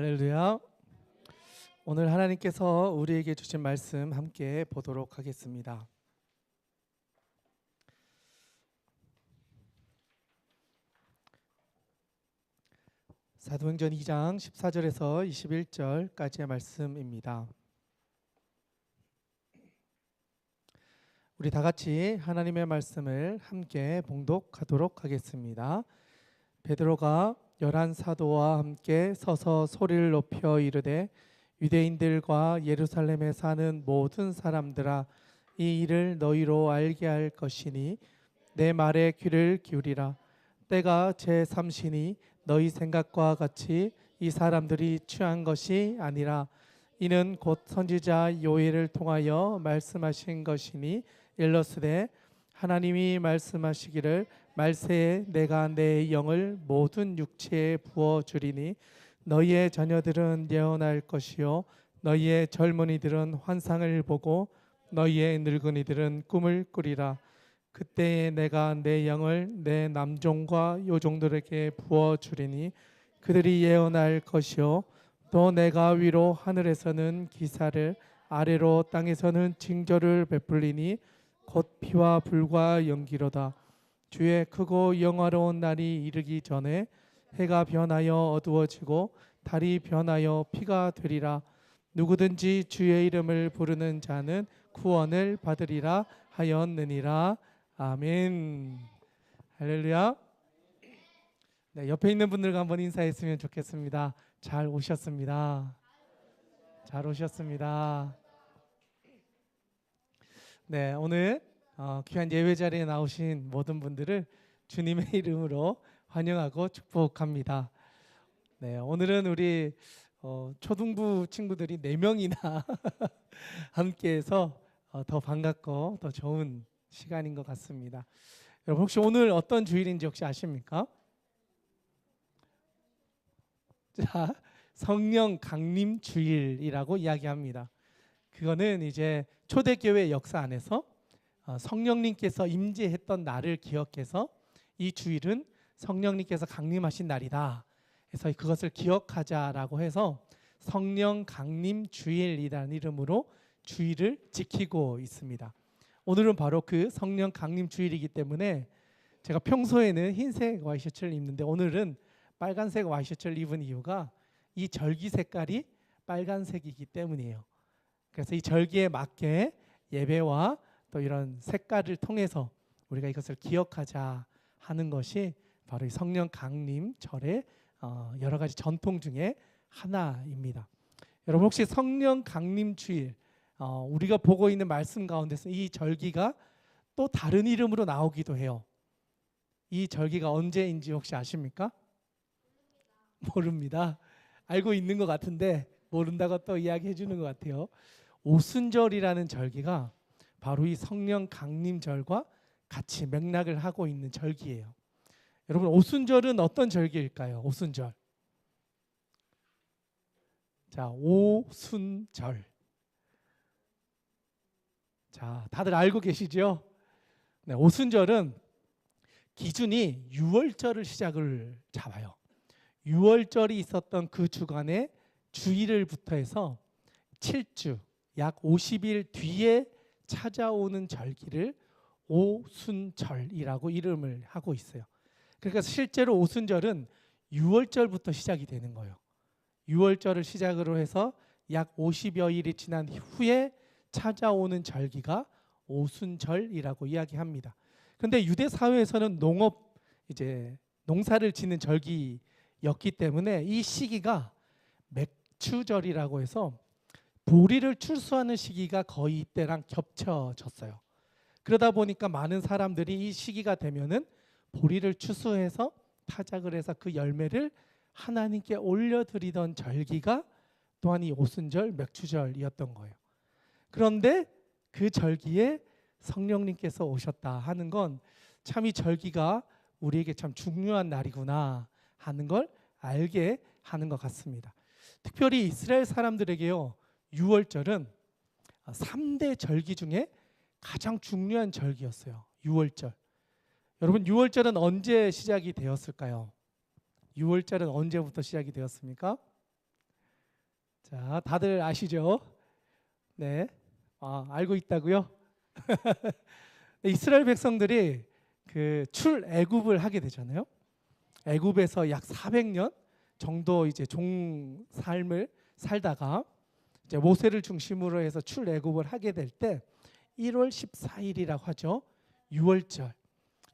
할렐루야. 오늘 하나님께서 우리에게 주신 말씀 함께 보도록 하겠습니다. 사도행전 2장 14절에서 21절까지의 말씀입니다. 우리 다 같이 하나님의 말씀을 함께 봉독하도록 하겠습니다. 베드로가 11 사도와 함께 서서 소리를 높여 이르되 유대인들과 예루살렘에 사는 모든 사람들아, 이 일을 너희로 알게 할 것이니 내 말에 귀를 기울이라. 때가 제3시니 너희 생각과 같이 이 사람들이 취한 것이 아니라 이는 곧 선지자 요엘을 통하여 말씀하신 것이니 일러스되 하나님이 말씀하시기를 말세에 내가 내 영을 모든 육체에 부어 주리니 너희의 자녀들은 예언할 것이요 너희의 젊은이들은 환상을 보고 너희의 늙은이들은 꿈을 꾸리라. 그때에 내가 내 영을 내 남종과 요종들에게 부어 주리니 그들이 예언할 것이요 또 내가 위로 하늘에서는 기사를 아래로 땅에서는 징조를 베풀리니 곧 피와 불과 연기로다. 주의 크고 영화로운 날이 이르기 전에 해가 변하여 어두워지고 달이 변하여 피가 되리라. 누구든지 주의 이름을 부르는 자는 구원을 받으리라 하였느니라. 아멘. 할렐루야. 네, 옆에 있는 분들과 한번 인사했으면 좋겠습니다. 잘 오셨습니다. 잘 오셨습니다. 네, 오늘 귀한 예배 자리에 나오신 모든 분들을 주님의 이름으로 환영하고 축복합니다. 네, 오늘은 우리 초등부 친구들이 4명이나 함께해서 더 반갑고 더 좋은 시간인 것 같습니다. 여러분 혹시 오늘 어떤 주일인지 혹시 아십니까? 자, 성령 강림 주일이라고 이야기합니다. 그거는 이제 초대교회 역사 안에서 성령님께서 임재했던 날을 기억해서 이 주일은 성령님께서 강림하신 날이다. 그래서 그것을 기억하자라고 해서 성령 강림 주일이라는 이름으로 주일을 지키고 있습니다. 오늘은 바로 그 성령 강림 주일이기 때문에 제가 평소에는 흰색 와이셔츠를 입는데 오늘은 빨간색 와이셔츠를 입은 이유가 이 절기 색깔이 빨간색이기 때문이에요. 그래서 이 절기에 맞게 예배와 또 이런 색깔을 통해서 우리가 이것을 기억하자 하는 것이 바로 이 성령 강림 절의 여러 가지 전통 중에 하나입니다. 여러분 혹시 성령 강림 주일 우리가 보고 있는 말씀 가운데서 이 절기가 또 다른 이름으로 나오기도 해요. 이 절기가 언제인지 혹시 아십니까? 모릅니다. 알고 있는 것 같은데 모른다고 또 이야기해 주는 것 같아요. 오순절이라는 절기가 바로 이 성령 강림절과 같이 맥락을 하고 있는 절기예요. 여러분 오순절은 어떤 절기일까요? 오순절. 자, 오순절. 자, 다들 알고 계시죠? 네, 오순절은 기준이 유월절을 시작을 잡아요. 유월절이 있었던 그 주간에 주일을부터 해서 7주 약 50일 뒤에 찾아오는 절기를 오순절이라고 이름을 하고 있어요. 그러니까 실제로 오순절은 유월절부터 시작이 되는 거예요. 유월절을 시작으로 해서 약 50여 일이 지난 후에 찾아오는 절기가 오순절이라고 이야기합니다. 그런데 유대 사회에서는 농사를 짓는 절기였기 때문에 이 시기가 맥추절이라고 해서 보리를 출수하는 시기가 거의 이때랑 겹쳐졌어요. 그러다 보니까 많은 사람들이 이 시기가 되면은 보리를 추수해서 타작을 해서 그 열매를 하나님께 올려드리던 절기가 또한 이 오순절, 맥추절이었던 거예요. 그런데 그 절기에 성령님께서 오셨다 하는 건 참 이 절기가 우리에게 참 중요한 날이구나 하는 걸 알게 하는 것 같습니다. 특별히 이스라엘 사람들에게요, 유월절은 3대 절기 중에 가장 중요한 절기였어요. 유월절. 여러분 유월절은 언제 시작이 되었을까요? 유월절은 언제부터 시작이 되었습니까? 자, 다들 아시죠? 네. 알고 있다고요? 네, 이스라엘 백성들이 그 출애굽을 하게 되잖아요. 애굽에서 약 400년 정도 이제 종 삶을 살다가 이제 모세를 중심으로 해서 출애굽을 하게 될 때 1월 14일이라고 하죠. 유월절.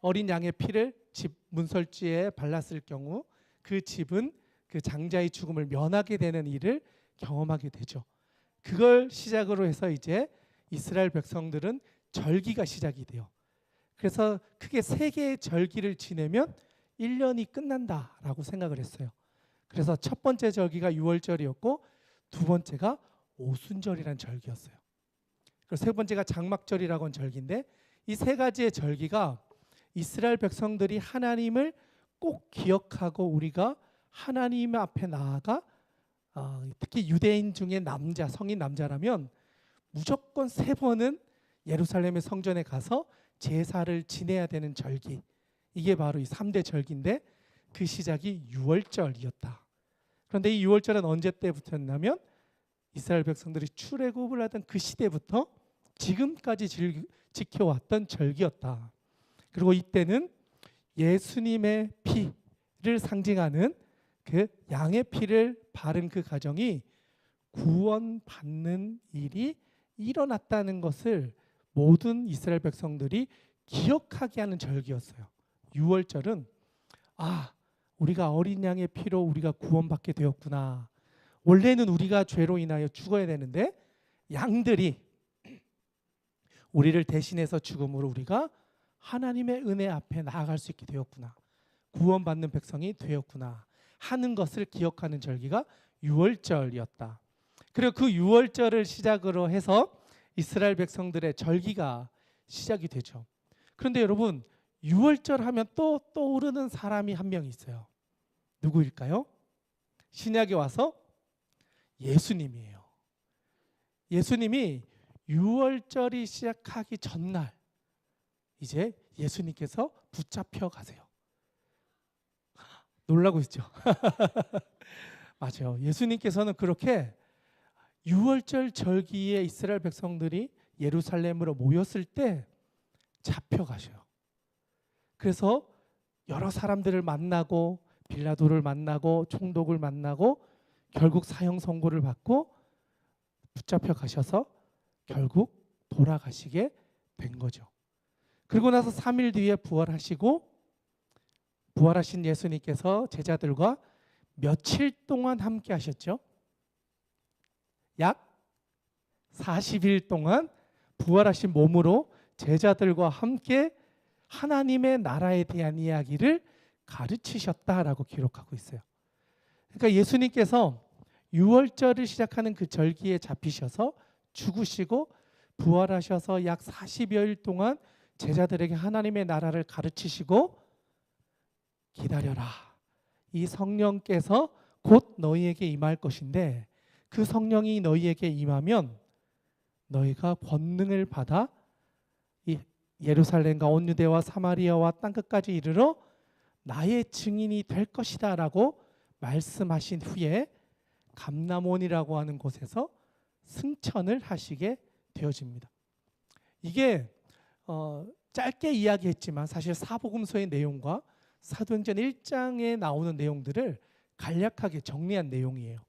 어린 양의 피를 집 문설주에 발랐을 경우 그 집은 그 장자의 죽음을 면하게 되는 일을 경험하게 되죠. 그걸 시작으로 해서 이제 이스라엘 백성들은 절기가 시작이 돼요. 그래서 크게 3개의 절기를 지내면 1년이 끝난다라고 생각을 했어요. 그래서 첫 번째 절기가 유월절이었고 두 번째가 오순절이라는 절기였어요. 그리고 세 번째가 장막절이라고 하는 절기인데 이 3가지의 절기가 이스라엘 백성들이 하나님을 꼭 기억하고 우리가 하나님 앞에 나아가 특히 유대인 중에 남자, 성인 남자라면 무조건 3번은 예루살렘의 성전에 가서 제사를 지내야 되는 절기. 이게 바로 이 3대 절기인데 그 시작이 유월절이었다. 그런데 이 유월절은 언제 때부터였냐면 이스라엘 백성들이 출애굽을 하던 그 시대부터 지금까지 지켜왔던 절기였다. 그리고 이때는 예수님의 피를 상징하는 그 양의 피를 바른 그 가정이 구원받는 일이 일어났다는 것을 모든 이스라엘 백성들이 기억하게 하는 절기였어요. 유월절은 우리가 어린 양의 피로 우리가 구원받게 되었구나. 원래는 우리가 죄로 인하여 죽어야 되는데 양들이 우리를 대신해서 죽음으로 우리가 하나님의 은혜 앞에 나아갈 수 있게 되었구나. 구원받는 백성이 되었구나 하는 것을 기억하는 절기가 유월절이었다. 그리고 그 유월절을 시작으로 해서 이스라엘 백성들의 절기가 시작이 되죠. 그런데 여러분, 유월절 하면 또 떠오르는 사람이 한 명 있어요. 누구일까요? 신약에 와서 예수님이에요. 예수님이 유월절이 시작하기 전날 이제 예수님께서 붙잡혀 가세요. 놀라고 있죠. 맞아요. 예수님께서는 그렇게 유월절 절기에 이스라엘 백성들이 예루살렘으로 모였을 때 잡혀가셔요. 그래서 여러 사람들을 만나고 빌라도를 만나고 총독을 만나고 결국 사형 선고를 받고 붙잡혀 가셔서 결국 돌아가시게 된 거죠. 그리고 나서 3일 뒤에 부활하시고 부활하신 예수님께서 제자들과 며칠 동안 함께 하셨죠? 약 40일 동안 부활하신 몸으로 제자들과 함께 하나님의 나라에 대한 이야기를 가르치셨다라고 기록하고 있어요. 그러니까 예수님께서 유월절을 시작하는 그 절기에 잡히셔서 죽으시고 부활하셔서 약 40여일 동안 제자들에게 하나님의 나라를 가르치시고 기다려라. 이 성령께서 곧 너희에게 임할 것인데 그 성령이 너희에게 임하면 너희가 권능을 받아 이 예루살렘과 온 유대와 사마리아와 땅끝까지 이르러 나의 증인이 될 것이다 라고 말씀하신 후에 감람원이라고 하는 곳에서 승천을 하시게 되어집니다. 이게 짧게 이야기했지만 사실 사복음서의 내용과 사도행전 1장에 나오는 내용들을 간략하게 정리한 내용이에요.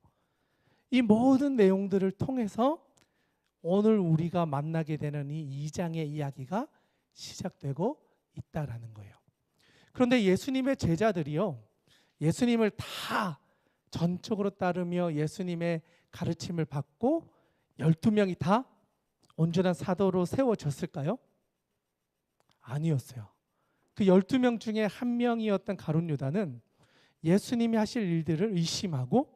이 모든 내용들을 통해서 오늘 우리가 만나게 되는 이 2장의 이야기가 시작되고 있다라는 거예요. 그런데 예수님의 제자들이요, 예수님을 다 전적으로 따르며 예수님의 가르침을 받고 12명이 다 온전한 사도로 세워졌을까요? 아니었어요. 그 12명 중에 한 명이었던 가룟 유다는 예수님이 하실 일들을 의심하고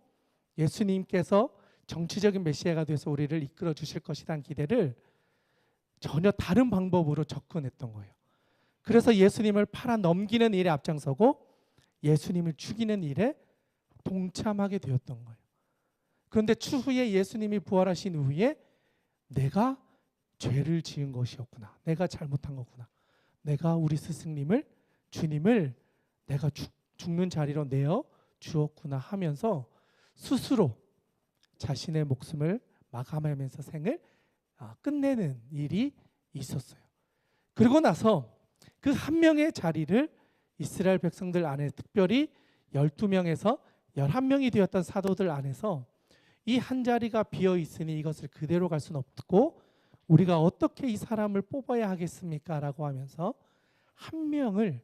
예수님께서 정치적인 메시아가 돼서 우리를 이끌어 주실 것이라는 기대를 전혀 다른 방법으로 접근했던 거예요. 그래서 예수님을 팔아 넘기는 일에 앞장서고 예수님을 죽이는 일에 동참하게 되었던 거예요. 그런데 추후에 예수님이 부활하신 후에 내가 죄를 지은 것이었구나. 내가 잘못한 거구나. 내가 우리 스승님을 주님을 내가 죽는 자리로 내어 주었구나 하면서 스스로 자신의 목숨을 마감하면서 생을 끝내는 일이 있었어요. 그러고 나서 그 한 명의 자리를 이스라엘 백성들 안에, 특별히 12명에서 11명이 되었던 사도들 안에서 이 한 자리가 비어 있으니 이것을 그대로 갈 수는 없고 우리가 어떻게 이 사람을 뽑아야 하겠습니까? 라고 하면서 한 명을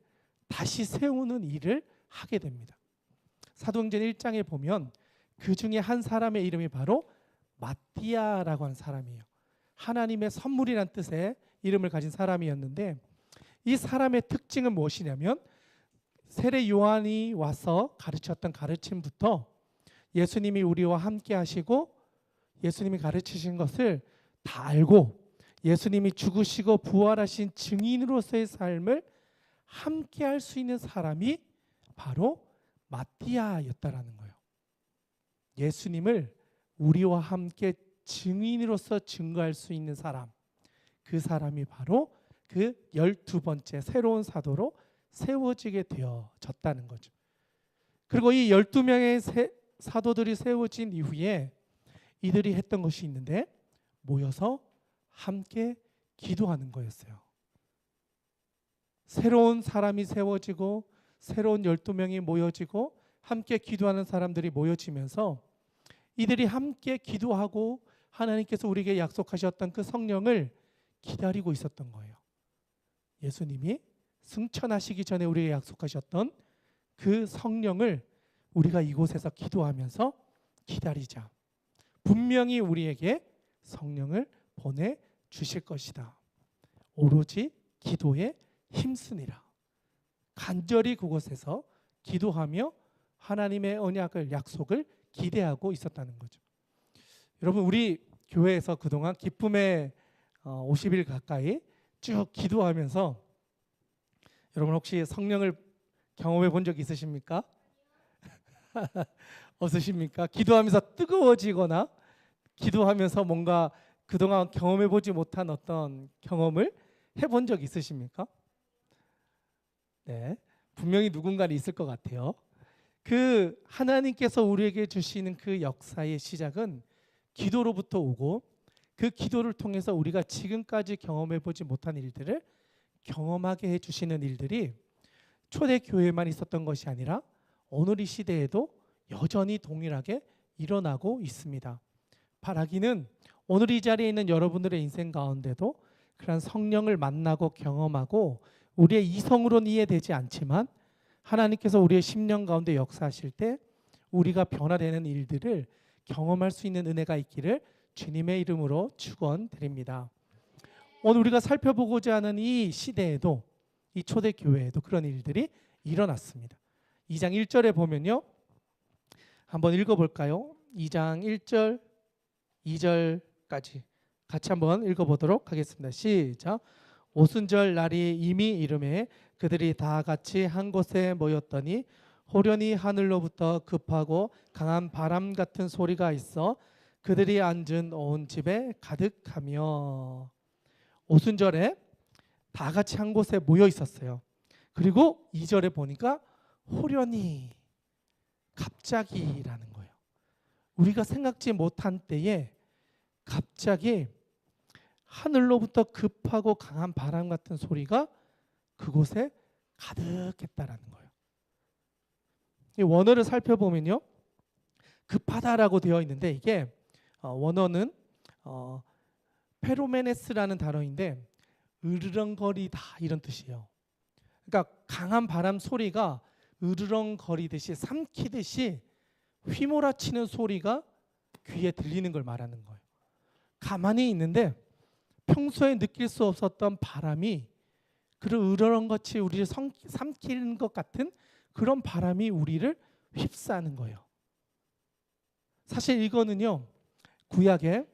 다시 세우는 일을 하게 됩니다. 사도행전 1장에 보면 그 중에 한 사람의 이름이 바로 마띠아라고 하는 사람이에요. 하나님의 선물이란 뜻의 이름을 가진 사람이었는데, 이 사람의 특징은 무엇이냐면 세례 요한이 와서 가르쳤던 가르침부터 예수님이 우리와 함께 하시고 예수님이 가르치신 것을 다 알고 예수님이 죽으시고 부활하신 증인으로서의 삶을 함께 할 수 있는 사람이 바로 마띠아였다라는 거예요. 예수님을 우리와 함께 증인으로서 증거할 수 있는 사람, 그 사람이 바로 그 12번째 새로운 사도로 세워지게 되어졌다는 거죠. 그리고 이 12명의 사도들이 세워진 이후에 이들이 했던 것이 있는데 모여서 함께 기도하는 거였어요. 새로운 사람이 세워지고 새로운 12명이 모여지고 함께 기도하는 사람들이 모여지면서 이들이 함께 기도하고 하나님께서 우리에게 약속하셨던 그 성령을 기다리고 있었던 거예요. 예수님이 승천하시기 전에 우리에게 약속하셨던 그 성령을 우리가 이곳에서 기도하면서 기다리자. 분명히 우리에게 성령을 보내주실 것이다. 오로지 기도에 힘쓰니라. 간절히 그곳에서 기도하며 하나님의 언약을, 약속을 기대하고 있었다는 거죠. 여러분, 우리 교회에서 그동안 기쁨의 50일 가까이 쭉 기도하면서 여러분 혹시 성령을 경험해 본 적 있으십니까? 없으십니까? 기도하면서 뜨거워지거나 기도하면서 뭔가 그동안 경험해 보지 못한 어떤 경험을 해본 적 있으십니까? 네, 분명히 누군가는 있을 것 같아요. 그 하나님께서 우리에게 주시는 그 역사의 시작은 기도로부터 오고 그 기도를 통해서 우리가 지금까지 경험해 보지 못한 일들을 경험하게 해주시는 일들이 초대교회만 있었던 것이 아니라 오늘 이 시대에도 여전히 동일하게 일어나고 있습니다. 바라기는 오늘 이 자리에 있는 여러분들의 인생 가운데도 그런 성령을 만나고 경험하고 우리의 이성으로는 이해되지 않지만 하나님께서 우리의 심령 가운데 역사하실 때 우리가 변화되는 일들을 경험할 수 있는 은혜가 있기를 주님의 이름으로 축원드립니다. 오늘 우리가 살펴보고자 하는 이 시대에도, 이 초대교회에도 그런 일들이 일어났습니다. 2장 1절에 보면요, 한번 읽어볼까요? 2장 1절 2절까지 같이 한번 읽어보도록 하겠습니다. 시작. 오순절 날이 이미 이르매 그들이 다 같이 한 곳에 모였더니 호련히 하늘로부터 급하고 강한 바람 같은 소리가 있어 그들이 앉은 온 집에 가득하며. 오순절에 다 같이 한 곳에 모여 있었어요. 그리고 2절에 보니까 호련히, 갑자기라는 거예요. 우리가 생각지 못한 때에 갑자기 하늘로부터 급하고 강한 바람 같은 소리가 그곳에 가득했다라는 거예요. 이 원어를 살펴보면요, 급하다라고 되어 있는데 이게 원어는 페로메네스라는 단어인데 으르렁거리다 이런 뜻이에요. 그러니까 강한 바람 소리가 으르렁거리듯이 삼키듯이 휘몰아치는 소리가 귀에 들리는 걸 말하는 거예요. 가만히 있는데 평소에 느낄 수 없었던 바람이 그런 으르렁같이 우리를 삼키는 것 같은 그런 바람이 우리를 휩싸는 거예요. 사실 이거는요, 구약에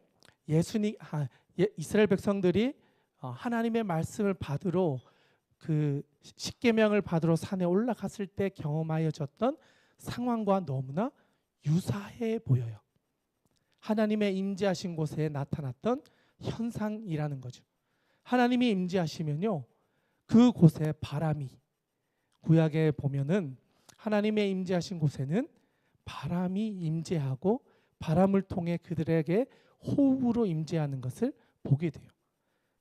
이스라엘 백성들이 하나님의 말씀을 받으러 그 십계명을 받으러 산에 올라갔을 때 경험하여졌던 상황과 너무나 유사해 보여요. 하나님의 임재하신 곳에 나타났던 현상이라는 거죠. 하나님이 임재하시면요, 그곳에 바람이, 구약에 보면은 하나님의 임재하신 곳에는 바람이 임재하고 바람을 통해 그들에게 호흡으로 임재하는 것을 보게 돼요.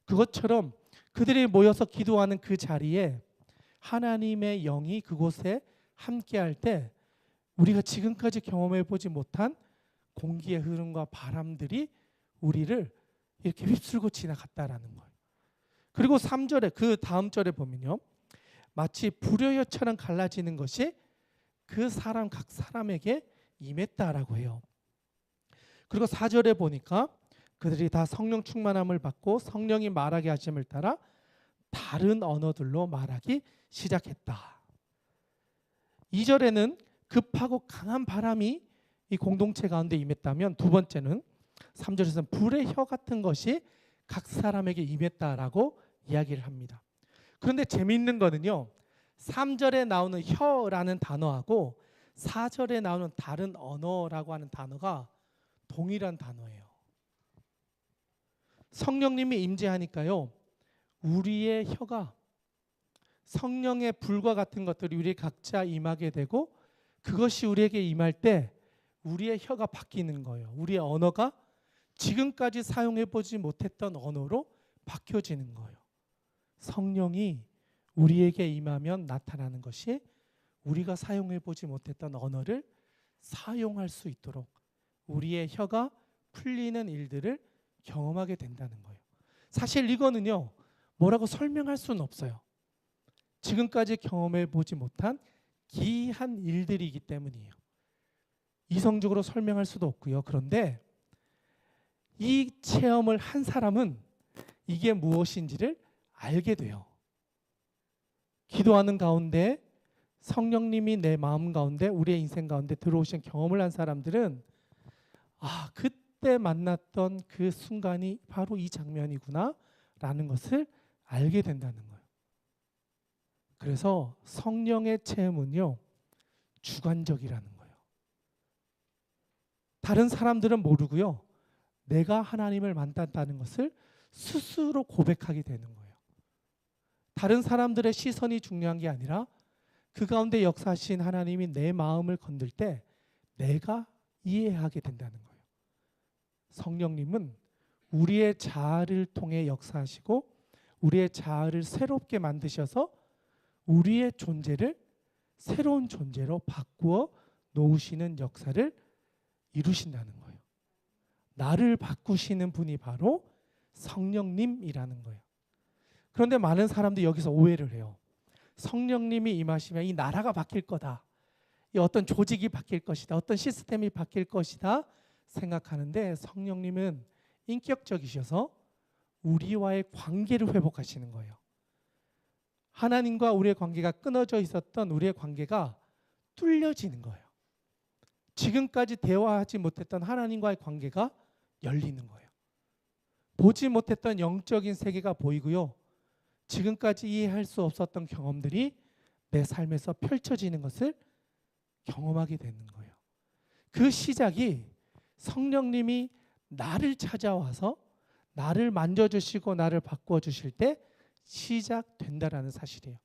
그것처럼 그들이 모여서 기도하는 그 자리에 하나님의 영이 그곳에 함께할 때 우리가 지금까지 경험해 보지 못한 공기의 흐름과 바람들이 우리를 이렇게 휩쓸고 지나갔다라는 거예요. 그리고 3절에 그 다음 절에 보면요. 마치 불효여처럼 갈라지는 것이 그 사람 각 사람에게 임했다라고 해요. 그리고 4절에 보니까 그들이 다 성령 충만함을 받고 성령이 말하게 하심을 따라 다른 언어들로 말하기 시작했다. 2절에는 급하고 강한 바람이 이 공동체 가운데 임했다면, 두 번째는 3절에서는 불의 혀 같은 것이 각 사람에게 임했다라고 이야기를 합니다. 그런데 재미있는 거는요, 3절에 나오는 혀라는 단어하고 4절에 나오는 다른 언어라고 하는 단어가 동일한 단어예요. 성령님이 임재하니까요, 우리의 혀가 성령의 불과 같은 것들이 우리 각자 임하게 되고, 그것이 우리에게 임할 때 우리의 혀가 바뀌는 거예요. 우리의 언어가 지금까지 사용해보지 못했던 언어로 바뀌어지는 거예요. 성령이 우리에게 임하면 나타나는 것이 우리가 사용해보지 못했던 언어를 사용할 수 있도록 우리의 혀가 풀리는 일들을 경험하게 된다는 거예요. 사실 이거는요, 뭐라고 설명할 수는 없어요. 지금까지 경험해보지 못한 기이한 일들이기 때문이에요. 이성적으로 설명할 수도 없고요. 그런데 이 체험을 한 사람은 이게 무엇인지를 알게 돼요. 기도하는 가운데 성령님이 내 마음 가운데, 우리의 인생 가운데 들어오신 경험을 한 사람들은 그때 만났던 그 순간이 바로 이 장면이구나 라는 것을 알게 된다는 거예요. 그래서 성령의 체험은요, 주관적이라는 거예요. 다른 사람들은 모르고요, 내가 하나님을 만났다는 것을 스스로 고백하게 되는 거예요. 다른 사람들의 시선이 중요한 게 아니라 그 가운데 역사하신 하나님이 내 마음을 건들 때 내가 이해하게 된다는 거예요. 성령님은 우리의 자아를 통해 역사하시고 우리의 자아를 새롭게 만드셔서 우리의 존재를 새로운 존재로 바꾸어 놓으시는 역사를 이루신다는 거예요. 나를 바꾸시는 분이 바로 성령님이라는 거예요. 그런데 많은 사람들이 여기서 오해를 해요. 성령님이 임하시면 이 나라가 바뀔 거다, 이 어떤 조직이 바뀔 것이다, 어떤 시스템이 바뀔 것이다 생각하는데, 성령님은 인격적이셔서 우리와의 관계를 회복하시는 거예요. 하나님과 우리의 관계가 끊어져 있었던 우리의 관계가 뚫려지는 거예요. 지금까지 대화하지 못했던 하나님과의 관계가 열리는 거예요. 보지 못했던 영적인 세계가 보이고요, 지금까지 이해할 수 없었던 경험들이 내 삶에서 펼쳐지는 것을 경험하게 되는 거예요. 그 시작이 성령님이 나를 찾아와서 나를 만져주시고 나를 바꿔주실 때 시작된다라는 사실이에요.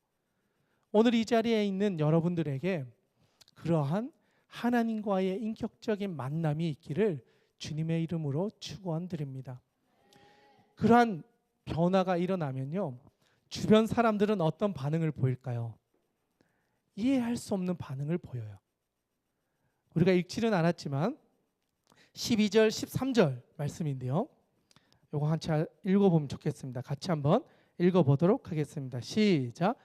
오늘 이 자리에 있는 여러분들에게 그러한 하나님과의 인격적인 만남이 있기를 주님의 이름으로 축원드립니다. 그러한 변화가 일어나면요, 주변 사람들은 어떤 반응을 보일까요? 이해할 수 없는 반응을 보여요. 우리가 읽지는 않았지만 12절, 13절 말씀인데요, 이거 같이 읽어보면 좋겠습니다. 같이 한번 읽어보도록 하겠습니다. 시작.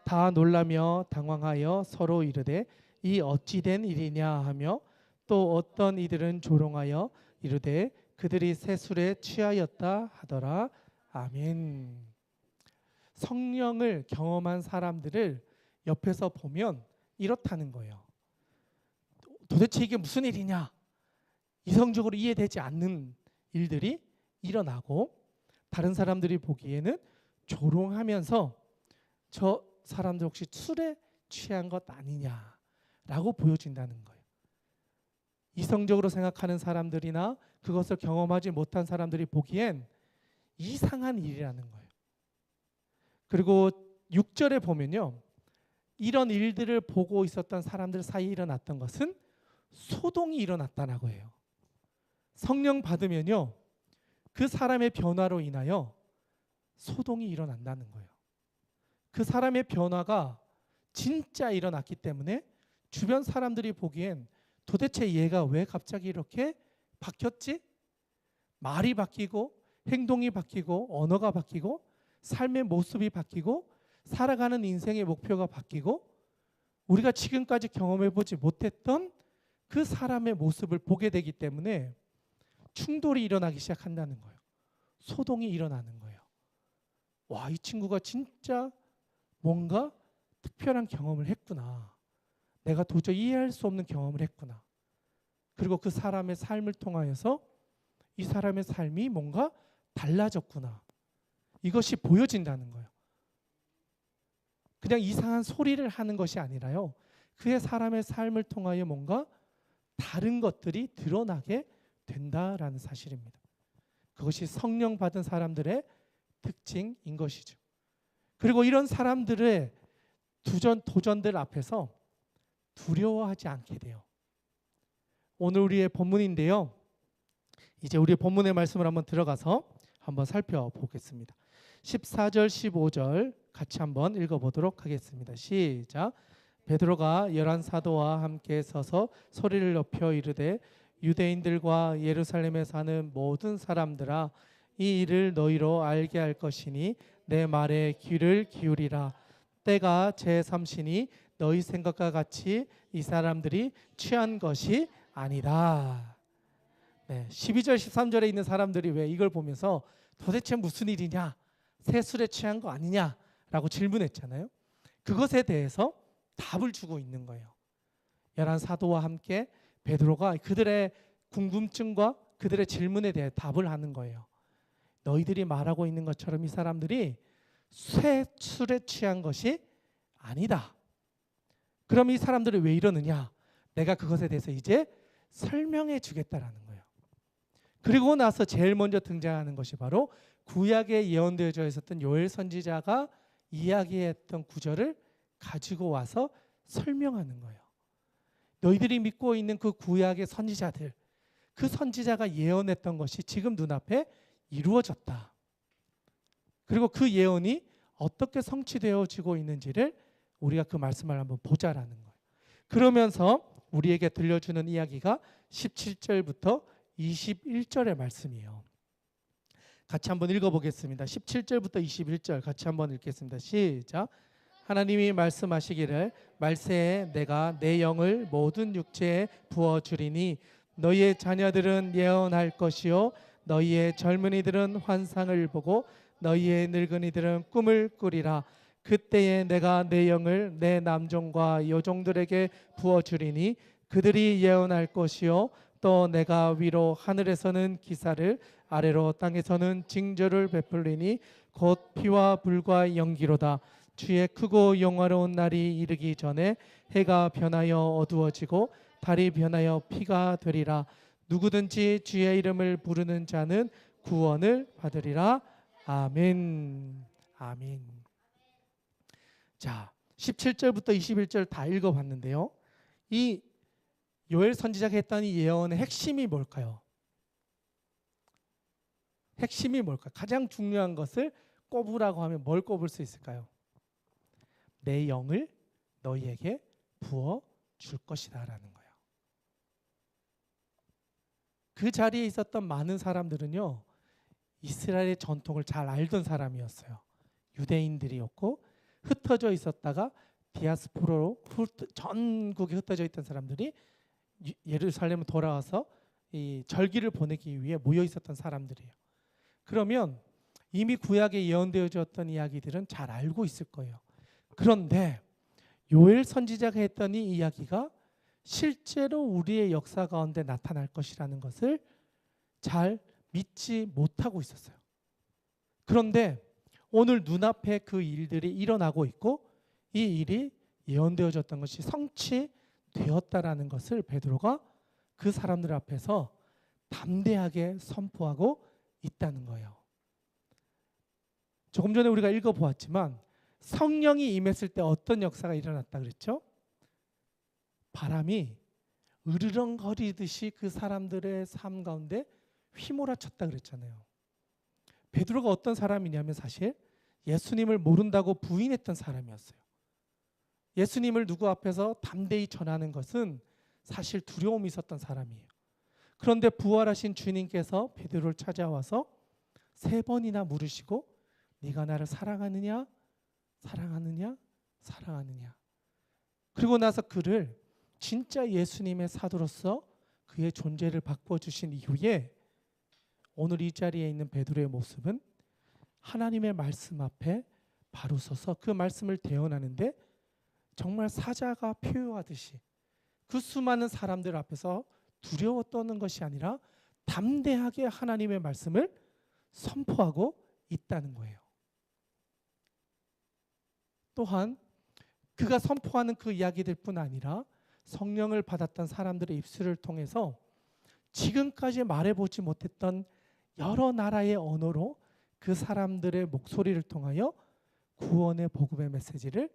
다 놀라며 당황하여 서로 이르되 이 어찌 된 일이냐 하며, 또 어떤 이들은 조롱하여 이르되 그들이 새 술에 취하였다 하더라. 아멘. 성령을 경험한 사람들을 옆에서 보면 이렇다는 거예요. 도대체 이게 무슨 일이냐? 이성적으로 이해되지 않는 일들이 일어나고, 다른 사람들이 보기에는 조롱하면서 저 사람들 혹시 술에 취한 것 아니냐라고 보여진다는 거예요. 이성적으로 생각하는 사람들이나 그것을 경험하지 못한 사람들이 보기엔 이상한 일이라는 거예요. 그리고 6절에 보면요, 이런 일들을 보고 있었던 사람들 사이에 일어났던 것은 소동이 일어났다라고 해요. 성령 받으면요, 그 사람의 변화로 인하여 소동이 일어난다는 거예요. 그 사람의 변화가 진짜 일어났기 때문에 주변 사람들이 보기엔 도대체 얘가 왜 갑자기 이렇게 바뀌었지? 말이 바뀌고 행동이 바뀌고 언어가 바뀌고 삶의 모습이 바뀌고 살아가는 인생의 목표가 바뀌고 우리가 지금까지 경험해보지 못했던 그 사람의 모습을 보게 되기 때문에 충돌이 일어나기 시작한다는 거예요. 소동이 일어나는 거예요. 와, 이 친구가 진짜 뭔가 특별한 경험을 했구나. 내가 도저히 이해할 수 없는 경험을 했구나. 그리고 그 사람의 삶을 통하여서 이 사람의 삶이 뭔가 달라졌구나. 이것이 보여진다는 거예요. 그냥 이상한 소리를 하는 것이 아니라요, 그의 사람의 삶을 통하여 뭔가 다른 것들이 드러나게 된다라는 사실입니다. 그것이 성령 받은 사람들의 특징인 것이죠. 그리고 이런 사람들의 도전들 앞에서 두려워하지 않게 돼요. 오늘 우리의 본문인데요, 이제 우리의 본문의 말씀을 한번 들어가서 한번 살펴보겠습니다. 14절 15절 같이 한번 읽어보도록 하겠습니다. 시작. 베드로가 11 사도와 함께 서서 소리를 높여 이르되 유대인들과 예루살렘에 사는 모든 사람들아, 이 일을 너희로 알게 할 것이니 내 말에 귀를 기울이라. 때가 제3시니 너희 생각과 같이 이 사람들이 취한 것이 아니다. 네, 12절 13절에 있는 사람들이 왜 이걸 보면서 도대체 무슨 일이냐, 새 술에 취한 거 아니냐라고 질문했잖아요. 그것에 대해서 답을 주고 있는 거예요. 11 사도와 함께 베드로가 그들의 궁금증과 그들의 질문에 대해 답을 하는 거예요. 너희들이 말하고 있는 것처럼 이 사람들이 새 술에 취한 것이 아니다. 그럼 이 사람들이 왜 이러느냐? 내가 그것에 대해서 이제 설명해 주겠다라는 거예요. 그리고 나서 제일 먼저 등장하는 것이 바로 구약에 예언되어져 있었던 요엘 선지자가 이야기했던 구절을 가지고 와서 설명하는 거예요. 너희들이 믿고 있는 그 구약의 선지자들, 그 선지자가 예언했던 것이 지금 눈앞에 이루어졌다. 그리고 그 예언이 어떻게 성취되어지고 있는지를 우리가 그 말씀을 한번 보자라는 거예요. 그러면서 우리에게 들려주는 이야기가 17절부터 21절의 말씀이에요. 같이 한번 읽어보겠습니다. 17절부터 21절 같이 한번 읽겠습니다. 시작. 하나님이 말씀하시기를 말세에 내가 내 영을 모든 육체에 부어주리니 너희의 자녀들은 예언할 것이요 너희의 젊은이들은 환상을 보고 너희의 늙은이들은 꿈을 꾸리라. 그때에 내가 내 영을 내 남종과 여종들에게 부어주리니 그들이 예언할 것이요 또 내가 위로 하늘에서는 기사를 아래로 땅에서는 징조를 베풀리니 곧 피와 불과 연기로다. 주의 크고 영화로운 날이 이르기 전에 해가 변하여 어두워지고 달이 변하여 피가 되리라. 누구든지 주의 이름을 부르는 자는 구원을 받으리라. 아멘. 아멘. 자, 17절부터 21절 다 읽어봤는데요. 이 요엘 선지자가 했던 이 예언의 핵심이 뭘까요? 핵심이 뭘까요? 가장 중요한 것을 꼽으라고 하면 뭘 꼽을 수 있을까요? 내 영을 너희에게 부어 줄 것이다 라는 거예요. 그 자리에 있었던 많은 사람들은요, 이스라엘의 전통을 잘 알던 사람이었어요. 유대인들이었고 흩어져 있었다가 디아스포라로 전국에 흩어져 있던 사람들이 예루살렘에 돌아와서 이 절기를 보내기 위해 모여 있었던 사람들이에요. 그러면 이미 구약에 예언되어졌던 이야기들은 잘 알고 있을 거예요. 그런데 요엘 선지자가 했던 이 이야기가 실제로 우리의 역사 가운데 나타날 것이라는 것을 잘 믿지 못하고 있었어요. 그런데 오늘 눈앞에 그 일들이 일어나고 있고 이 일이 예언되어졌던 것이 성취되었다라는 것을 베드로가 그 사람들 앞에서 담대하게 선포하고 있다는 거예요. 조금 전에 우리가 읽어보았지만 성령이 임했을 때 어떤 역사가 일어났다 그랬죠? 바람이 으르렁거리듯이 그 사람들의 삶 가운데 휘몰아쳤다 그랬잖아요. 베드로가 어떤 사람이냐면 사실 예수님을 모른다고 부인했던 사람이었어요. 예수님을 누구 앞에서 담대히 전하는 것은 사실 두려움이 있었던 사람이에요. 그런데 부활하신 주님께서 베드로를 찾아와서 3번이나 물으시고 네가 나를 사랑하느냐? 사랑하느냐? 사랑하느냐? 그리고 나서 그를 진짜 예수님의 사도로서 그의 존재를 바꿔주신 이후에 오늘 이 자리에 있는 베드로의 모습은 하나님의 말씀 앞에 바로 서서 그 말씀을 대언하는데 정말 사자가 표효하듯이 그 수많은 사람들 앞에서 두려워 떠는 것이 아니라 담대하게 하나님의 말씀을 선포하고 있다는 거예요. 또한 그가 선포하는 그 이야기들 뿐 아니라 성령을 받았던 사람들의 입술을 통해서 지금까지 말해보지 못했던 여러 나라의 언어로 그 사람들의 목소리를 통하여 구원의 복음의 메시지를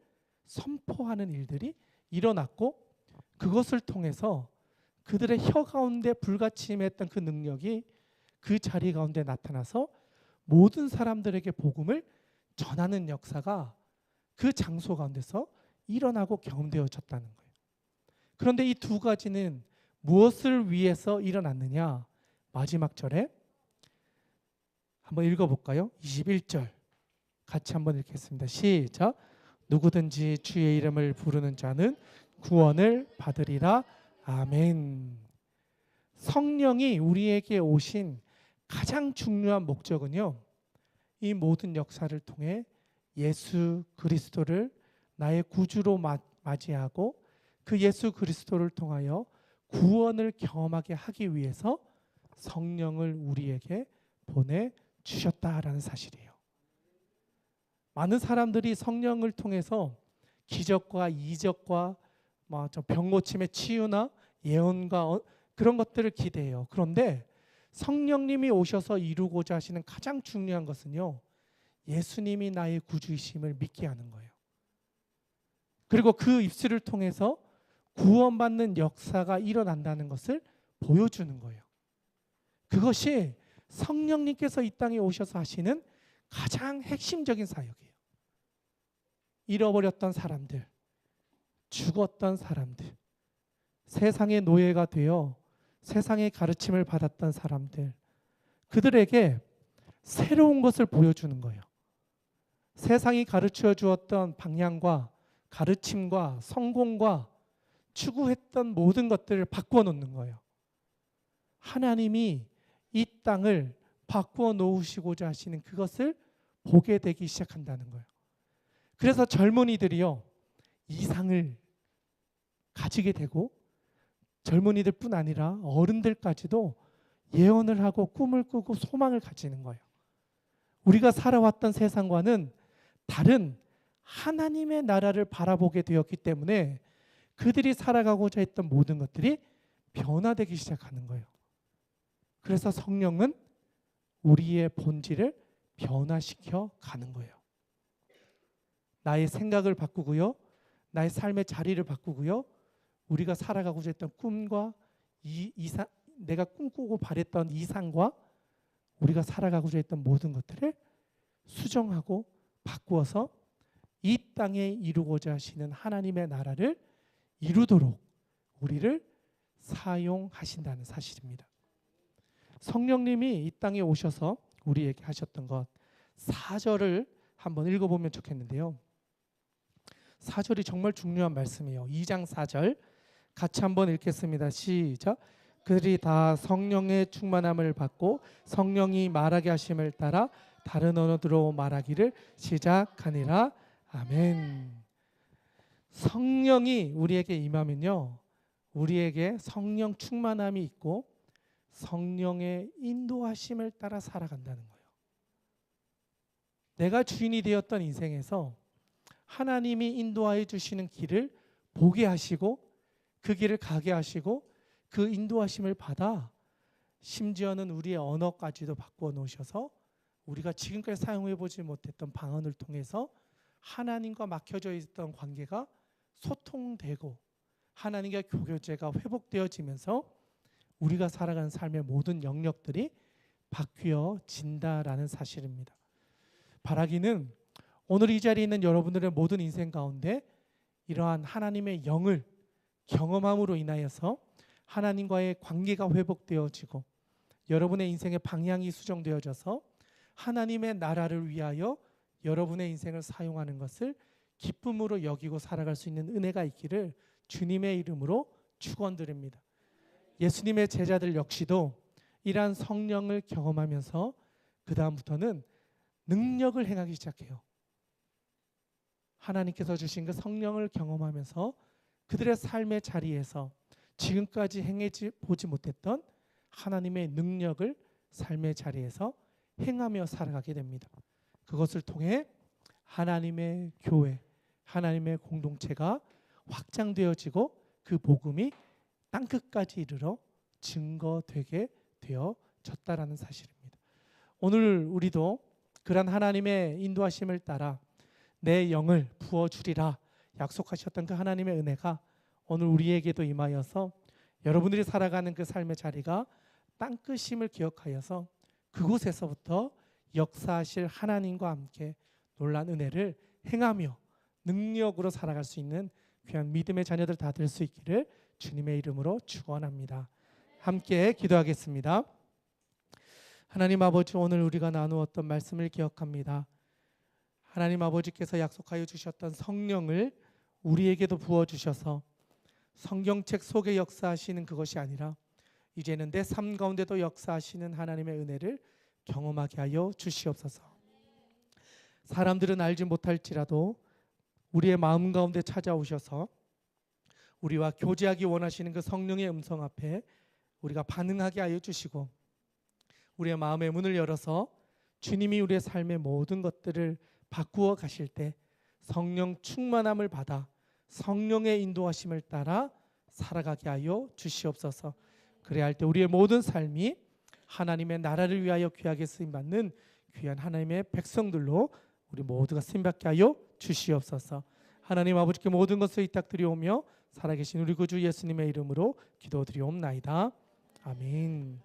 선포하는 일들이 일어났고 그것을 통해서 그들의 혀 가운데 불같이 임했던 그 능력이 그 자리 가운데 나타나서 모든 사람들에게 복음을 전하는 역사가 그 장소 가운데서 일어나고 경험되어졌다는 거예요. 그런데 이 두 가지는 무엇을 위해서 일어났느냐? 마지막 절에 한번 읽어볼까요? 21절 같이 한번 읽겠습니다. 시작. 누구든지 주의 이름을 부르는 자는 구원을 받으리라. 아멘. 성령이 우리에게 오신 가장 중요한 목적은요, 이 모든 역사를 통해 예수 그리스도를 나의 구주로 맞이하고 그 예수 그리스도를 통하여 구원을 경험하게 하기 위해서 성령을 우리에게 보내주셨다라는 사실이에요. 많은 사람들이 성령을 통해서 기적과 이적과 병 고침의 치유나 예언과 그런 것들을 기대해요. 그런데 성령님이 오셔서 이루고자 하시는 가장 중요한 것은요, 예수님이 나의 구주이심을 믿게 하는 거예요. 그리고 그 입술을 통해서 구원받는 역사가 일어난다는 것을 보여주는 거예요. 그것이 성령님께서 이 땅에 오셔서 하시는 가장 핵심적인 사역이에요. 잃어버렸던 사람들, 죽었던 사람들, 세상의 노예가 되어 세상의 가르침을 받았던 사람들, 그들에게 새로운 것을 보여주는 거예요. 세상이 가르쳐 주었던 방향과 가르침과 성공과 추구했던 모든 것들을 바꾸어 놓는 거예요. 하나님이 이 땅을 바꾸어 놓으시고자 하시는 그것을 보게 되기 시작한다는 거예요. 그래서 젊은이들이요, 이상을 가지게 되고 젊은이들뿐 아니라 어른들까지도 예언을 하고 꿈을 꾸고 소망을 가지는 거예요. 우리가 살아왔던 세상과는 다른 하나님의 나라를 바라보게 되었기 때문에 그들이 살아가고자 했던 모든 것들이 변화되기 시작하는 거예요. 그래서 성령은 우리의 본질을 변화시켜 가는 거예요. 나의 생각을 바꾸고요, 나의 삶의 자리를 바꾸고요, 우리가 살아가고자 했던 꿈과 이상, 내가 꿈꾸고 바랬던 이상과 우리가 살아가고자 했던 모든 것들을 수정하고 바꾸어서 이 땅에 이루고자 하시는 하나님의 나라를 이루도록 우리를 사용하신다는 사실입니다. 성령님이 이 땅에 오셔서 우리에게 하셨던 것 4절을 한번 읽어보면 좋겠는데요. 4절이 정말 중요한 말씀이에요. 2장 4절 같이 한번 읽겠습니다. 시작. 그들이 다 성령의 충만함을 받고 성령이 말하게 하심을 따라 다른 언어로 말하기를 시작하니라. 아멘. 성령이 우리에게 임하면요, 우리에게 성령 충만함이 있고 성령의 인도하심을 따라 살아간다는 거예요. 내가 주인이 되었던 인생에서 하나님이 인도하여 주시는 길을 보게 하시고 그 길을 가게 하시고 그 인도하심을 받아 심지어는 우리의 언어까지도 바꾸어 놓으셔서 우리가 지금까지 사용해보지 못했던 방언을 통해서 하나님과 막혀져 있던 관계가 소통되고 하나님과 교제가 회복되어지면서 우리가 살아가는 삶의 모든 영역들이 바뀌어진다라는 사실입니다. 바라기는 오늘 이 자리에 있는 여러분들의 모든 인생 가운데 이러한 하나님의 영을 경험함으로 인하여서 하나님과의 관계가 회복되어지고 여러분의 인생의 방향이 수정되어져서 하나님의 나라를 위하여 여러분의 인생을 사용하는 것을 기쁨으로 여기고 살아갈 수 있는 은혜가 있기를 주님의 이름으로 축원드립니다. 예수님의 제자들 역시도 이러한 성령을 경험하면서 그 다음부터는 능력을 행하기 시작해요. 하나님께서 주신 그 성령을 경험하면서 그들의 삶의 자리에서 지금까지 행하지 보지 못했던 하나님의 능력을 삶의 자리에서 행하며 살아가게 됩니다. 그것을 통해 하나님의 교회, 하나님의 공동체가 확장되어지고 그 복음이 땅끝까지 이르러 증거되게 되어졌다라는 사실입니다. 오늘 우리도 그러한 하나님의 인도하심을 따라 내 영을 부어주리라 약속하셨던 그 하나님의 은혜가 오늘 우리에게도 임하여서 여러분들이 살아가는 그 삶의 자리가 땅끝임을 기억하여서 그곳에서부터 역사하실 하나님과 함께 놀라운 은혜를 행하며 능력으로 살아갈 수 있는 귀한 믿음의 자녀들 다 될 수 있기를 주님의 이름으로 축원합니다. 함께 기도하겠습니다. 하나님 아버지, 오늘 우리가 나누었던 말씀을 기억합니다. 하나님 아버지께서 약속하여 주셨던 성령을 우리에게도 부어주셔서 성경책 속에 역사하시는 그것이 아니라 이제는 내 삶 가운데도 역사하시는 하나님의 은혜를 경험하게 하여 주시옵소서. 사람들은 알지 못할지라도 우리의 마음 가운데 찾아오셔서 우리와 교제하기 원하시는 그 성령의 음성 앞에 우리가 반응하게 하여 주시고 우리의 마음의 문을 열어서 주님이 우리의 삶의 모든 것들을 바꾸어 가실 때 성령 충만함을 받아 성령의 인도하심을 따라 살아가게 하여 주시옵소서. 그래야 할 때 우리의 모든 삶이 하나님의 나라를 위하여 귀하게 쓰임받는 귀한 하나님의 백성들로 우리 모두가 쓰임받게 하여 주시옵소서. 하나님 아버지께 모든 것을 위탁드리오며 살아계신 우리 구주 예수님의 이름으로 기도드리옵나이다. 아멘.